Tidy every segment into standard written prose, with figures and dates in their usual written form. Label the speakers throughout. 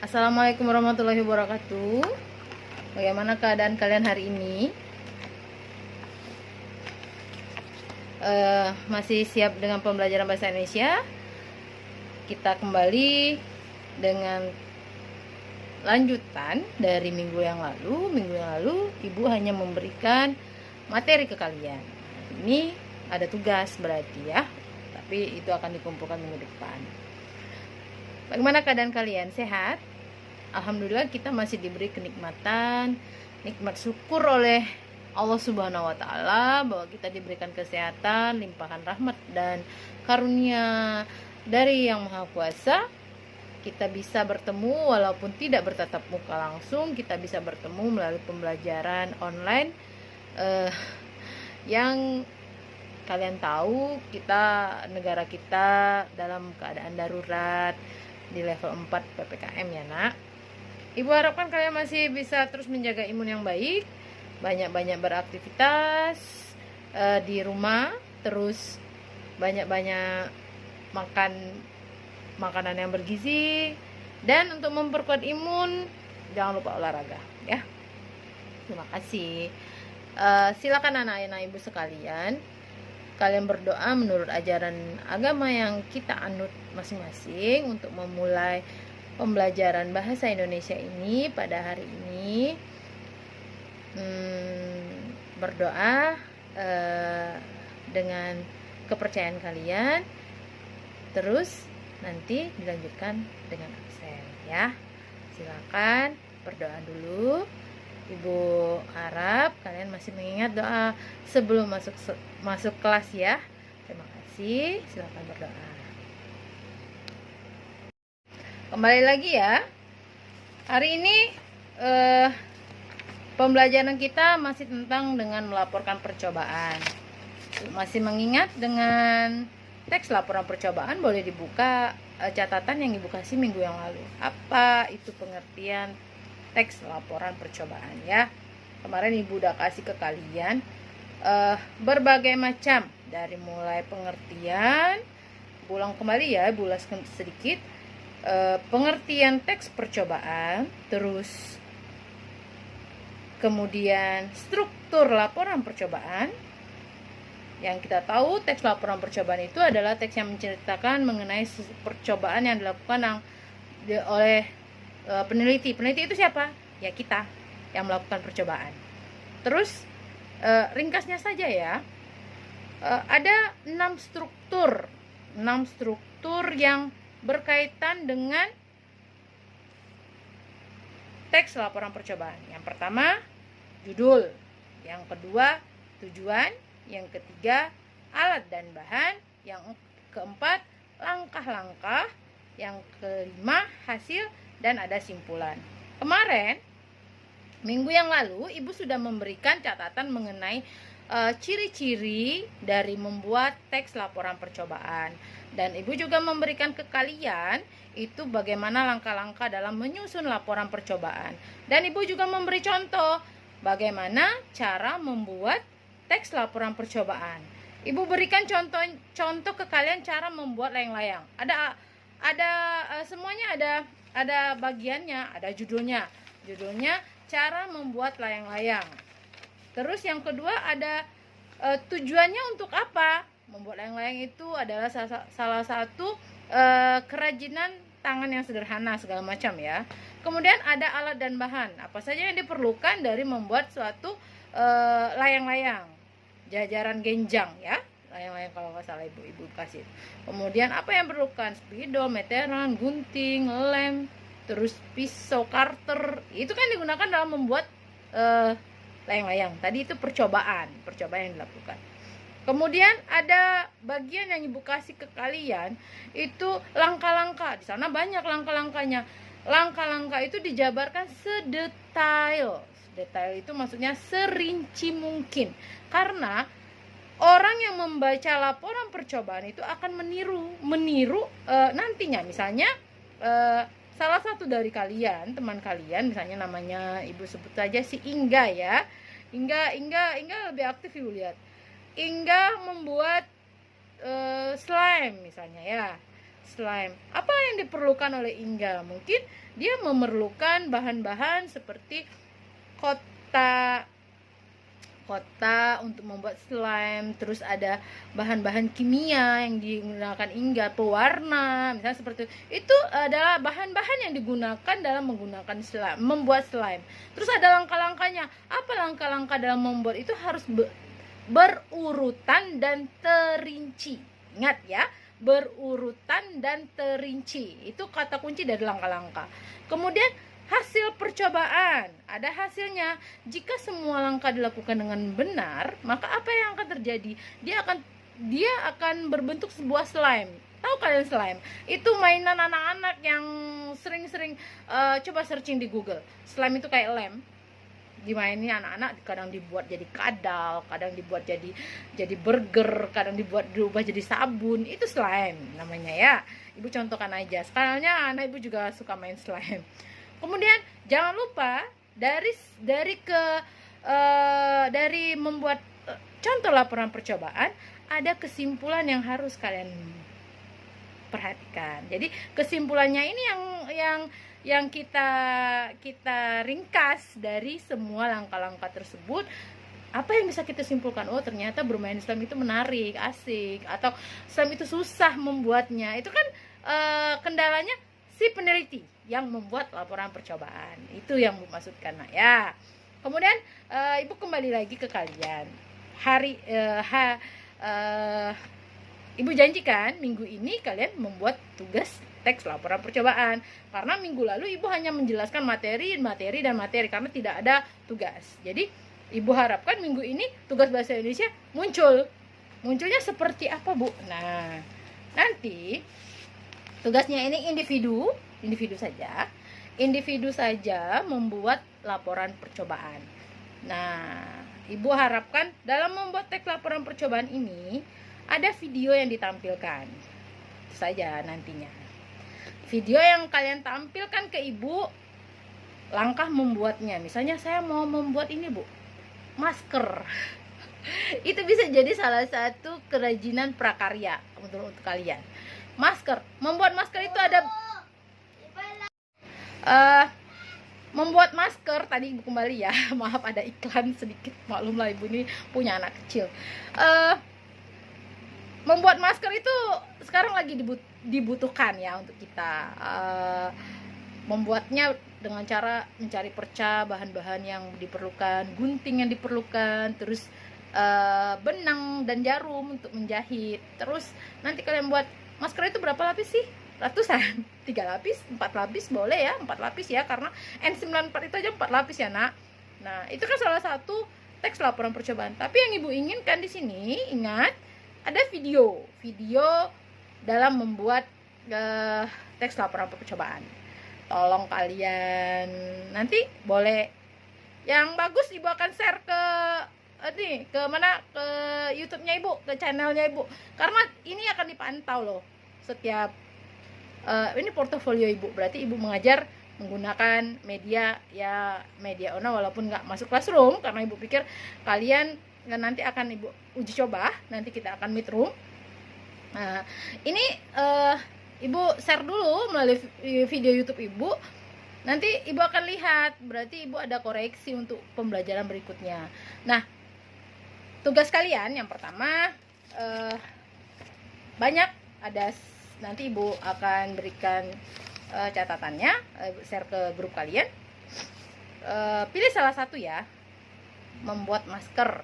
Speaker 1: Assalamualaikum warahmatullahi wabarakatuh. Bagaimana keadaan kalian hari ini? Masih siap dengan pembelajaran bahasa Indonesia? Kita kembali dengan lanjutan dari minggu yang lalu. Minggu yang lalu Ibu hanya memberikan materi ke kalian. Ini ada tugas berarti ya. Tapi itu akan dikumpulkan minggu depan. Bagaimana keadaan kalian? Sehat? Alhamdulillah kita masih diberi kenikmatan, nikmat syukur oleh Allah Subhanahu wa Ta'ala bahwa kita diberikan kesehatan, limpahan rahmat dan karunia dari Yang Maha Kuasa. Kita bisa bertemu walaupun tidak bertatap muka langsung, kita bisa bertemu melalui pembelajaran online yang kalian tahu negara kita dalam keadaan darurat di level 4 PPKM ya nak. Ibu harapkan kalian masih bisa terus menjaga imun yang baik, banyak-banyak beraktivitas di rumah, terus banyak-banyak makan makanan yang bergizi, dan untuk memperkuat imun jangan lupa olahraga ya. Terima kasih. Silakan anak-anak ibu sekalian, kalian berdoa menurut ajaran agama yang kita anut masing-masing untuk memulai pembelajaran bahasa Indonesia ini pada hari ini. Berdoa dengan kepercayaan kalian, terus nanti dilanjutkan dengan absen ya. Silakan berdoa dulu. Ibu harap kalian masih mengingat doa sebelum masuk kelas ya. Terima kasih. Silakan berdoa. Kembali lagi ya. Hari ini pembelajaran kita masih tentang dengan melaporkan percobaan. Masih mengingat dengan teks laporan percobaan, boleh dibuka catatan yang Ibu kasih minggu yang lalu. Apa itu pengertian teks laporan percobaan ya? Kemarin Ibu udah kasih ke kalian berbagai macam, dari mulai pengertian, ulang kembali ya, Ibu ulas sedikit. Pengertian teks percobaan, terus kemudian struktur laporan percobaan. Yang kita tahu teks laporan percobaan itu adalah teks yang menceritakan mengenai percobaan yang dilakukan oleh peneliti. Peneliti itu siapa? Ya kita yang melakukan percobaan. Terus ringkasnya saja ya, ada 6 struktur yang berkaitan dengan teks laporan percobaan. Yang pertama, judul. Yang kedua, tujuan. Yang ketiga, alat dan bahan. Yang keempat, langkah-langkah. Yang kelima, hasil, dan ada simpulan. Kemarin, minggu yang lalu, Ibu sudah memberikan catatan mengenai ciri-ciri dari membuat teks laporan percobaan, dan Ibu juga memberikan ke kalian itu bagaimana langkah-langkah dalam menyusun laporan percobaan, dan Ibu juga memberi contoh bagaimana cara membuat teks laporan percobaan. Ibu berikan contoh ke kalian cara membuat layang-layang. Semuanya ada bagiannya, ada judulnya cara membuat layang-layang. Terus yang kedua ada tujuannya untuk apa? Membuat layang-layang itu adalah salah satu kerajinan tangan yang sederhana segala macam ya. Kemudian ada alat dan bahan. Apa saja yang diperlukan dari membuat suatu layang-layang? Jajaran genjang ya. Layang-layang kalau nggak salah ibu kasih. Kemudian apa yang diperlukan? Spidol, meteran, gunting, lem, terus pisau, karter. Itu kan digunakan dalam membuat layang-layang. Tadi itu percobaan yang dilakukan. Kemudian ada bagian yang Ibu kasih ke kalian itu langkah-langkah. Di sana banyak langkah-langkahnya. Langkah-langkah itu dijabarkan sedetail. Detail itu maksudnya serinci mungkin. Karena orang yang membaca laporan percobaan itu akan meniru nantinya. Misalnya salah satu dari kalian, teman kalian, misalnya namanya Ibu sebut saja si Ingga ya. Ingga lebih aktif Ibu lihat. Ingga membuat slime misalnya ya. Slime. Apa yang diperlukan oleh Ingga? Mungkin dia memerlukan bahan-bahan seperti kota untuk membuat slime, terus ada bahan-bahan kimia yang digunakan hingga pewarna, misalnya seperti itu adalah bahan-bahan yang digunakan dalam menggunakan slime, membuat slime. Terus ada langkah-langkahnya. Apa langkah-langkah dalam membuat itu? Harus berurutan dan terinci. Ingat ya, berurutan dan terinci. Itu kata kunci dari langkah-langkah. Kemudian hasil percobaan, ada hasilnya. Jika semua langkah dilakukan dengan benar, maka apa yang akan terjadi? Dia akan berbentuk sebuah slime. Tahu kalian slime? Itu mainan anak-anak yang sering-sering coba searching di Google. Slime itu kayak lem. Dimainin anak-anak, kadang dibuat jadi kadal, kadang dibuat jadi burger, kadang diubah jadi sabun. Itu slime namanya ya. Ibu contohkan aja. Soalnya anak ibu juga suka main slime. Kemudian jangan lupa dari membuat contoh laporan percobaan, ada kesimpulan yang harus kalian perhatikan. Jadi kesimpulannya ini yang kita ringkas dari semua langkah-langkah tersebut. Apa yang bisa kita simpulkan? Oh, ternyata bermain slime itu menarik, asik, atau slime itu susah membuatnya. Itu kan kendalanya si peneliti yang membuat laporan percobaan. Itu yang Bu maksudkan, nah ya. Kemudian Ibu kembali lagi ke kalian. Ibu janjikan minggu ini kalian membuat tugas teks laporan percobaan. Karena minggu lalu Ibu hanya menjelaskan materi karena tidak ada tugas. Jadi Ibu harapkan minggu ini tugas bahasa Indonesia muncul. Munculnya seperti apa, Bu? Nah, nanti tugasnya ini individu saja membuat laporan percobaan. Nah, Ibu harapkan dalam membuat teks laporan percobaan ini ada video yang ditampilkan. Itu saja nantinya. Video yang kalian tampilkan ke Ibu, langkah membuatnya. Misalnya saya mau membuat ini, Bu, masker. Itu bisa jadi salah satu kerajinan prakarya untuk kalian. Masker, membuat masker itu ada membuat masker. Tadi Ibu kembali ya, maaf ada iklan sedikit, maklumlah Ibu ini punya anak kecil. Membuat masker itu sekarang lagi dibutuhkan ya untuk kita. Membuatnya dengan cara mencari perca, bahan-bahan yang diperlukan, gunting yang diperlukan, terus benang dan jarum untuk menjahit. Terus nanti kalian buat masker itu berapa lapis sih? Ratusan, 3 lapis, 4 lapis boleh ya, 4 lapis ya, karena N94 itu aja 4 lapis ya nak. Nah, itu kan salah satu teks laporan percobaan. Tapi yang Ibu inginkan di sini, ingat, ada video dalam membuat teks laporan percobaan. Tolong kalian nanti boleh, yang bagus Ibu akan share ke YouTube-nya Ibu, ke channelnya Ibu, karena ini akan dipantau loh setiap ini portofolio Ibu. Berarti Ibu mengajar menggunakan media online walaupun nggak masuk classroom, karena Ibu pikir kalian nanti akan Ibu uji coba, nanti kita akan meet room. Nah, ini Ibu share dulu melalui video YouTube Ibu. Nanti Ibu akan lihat, berarti Ibu ada koreksi untuk pembelajaran berikutnya. Nah, tugas kalian yang pertama banyak, ada nanti Ibu akan berikan catatannya, share ke grup kalian. Pilih salah satu ya. Membuat masker,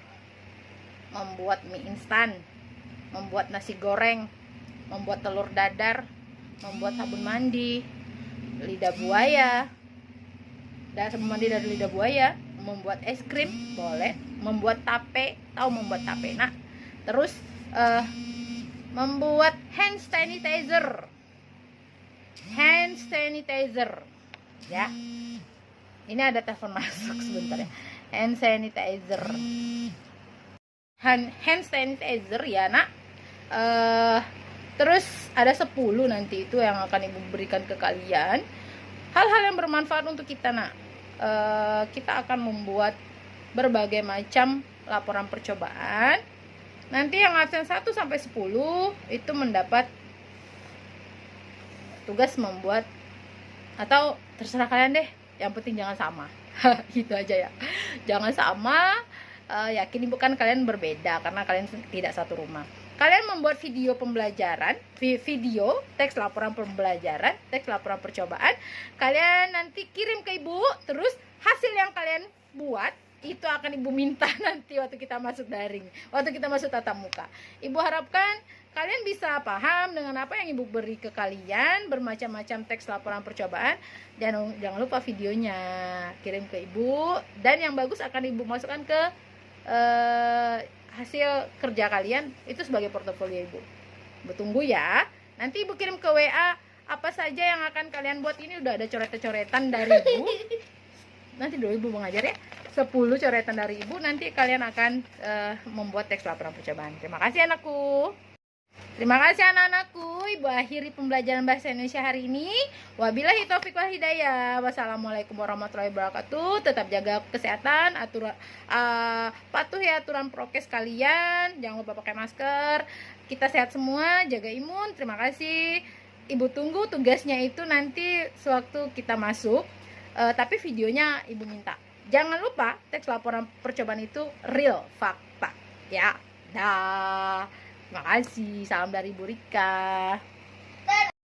Speaker 1: membuat mie instan, membuat nasi goreng, membuat telur dadar, membuat sabun mandi, lidah buaya, dan sabun mandi dari lidah buaya, membuat es krim boleh, membuat tape, tahu membuat tape nak. Terus membuat hand sanitizer ya. Ini ada telepon masuk sebentar ya. Hand sanitizer ya nak. Terus ada 10 nanti itu yang akan Ibu berikan ke kalian, hal-hal yang bermanfaat untuk kita nak. Kita akan membuat berbagai macam laporan percobaan. Nanti yang absen 1 sampai 10 itu mendapat tugas membuat atau terserah kalian deh, yang penting jangan sama. Gitu aja ya, jangan sama. Yakin ibu kan kalian berbeda karena kalian tidak satu rumah. Kalian membuat video pembelajaran, video teks laporan pembelajaran, teks laporan percobaan, kalian nanti kirim ke ibu. Terus hasil yang kalian buat itu akan ibu minta nanti waktu kita masuk daring, waktu kita masuk tatap muka. Ibu harapkan kalian bisa paham dengan apa yang ibu beri ke kalian, bermacam-macam teks laporan percobaan. Dan jangan lupa videonya kirim ke ibu, dan yang bagus akan ibu masukkan ke hasil kerja kalian itu sebagai portofolio ibu. Ibu tunggu ya. Nanti ibu kirim ke WA apa saja yang akan kalian buat. Ini udah ada coretan-coretan dari ibu. Nanti dulu ibu mau ngajar ya. 10 coretan dari ibu, nanti kalian akan membuat teks laporan percobaan. Terima kasih anakku. Terima kasih anak-anakku. Ibu akhiri pembelajaran bahasa Indonesia hari ini. Wabillahi taufiq wal hidayah. Wassalamualaikum warahmatullahi wabarakatuh. Tetap jaga kesehatan, patuhi aturan prokes kalian. Jangan lupa pakai masker. Kita sehat semua, jaga imun. Terima kasih. Ibu tunggu tugasnya itu nanti sewaktu kita masuk. Tapi videonya ibu minta. Jangan lupa teks laporan percobaan itu real, fakta. Ya, dah. Terima kasih. Salam dari Bu Rika.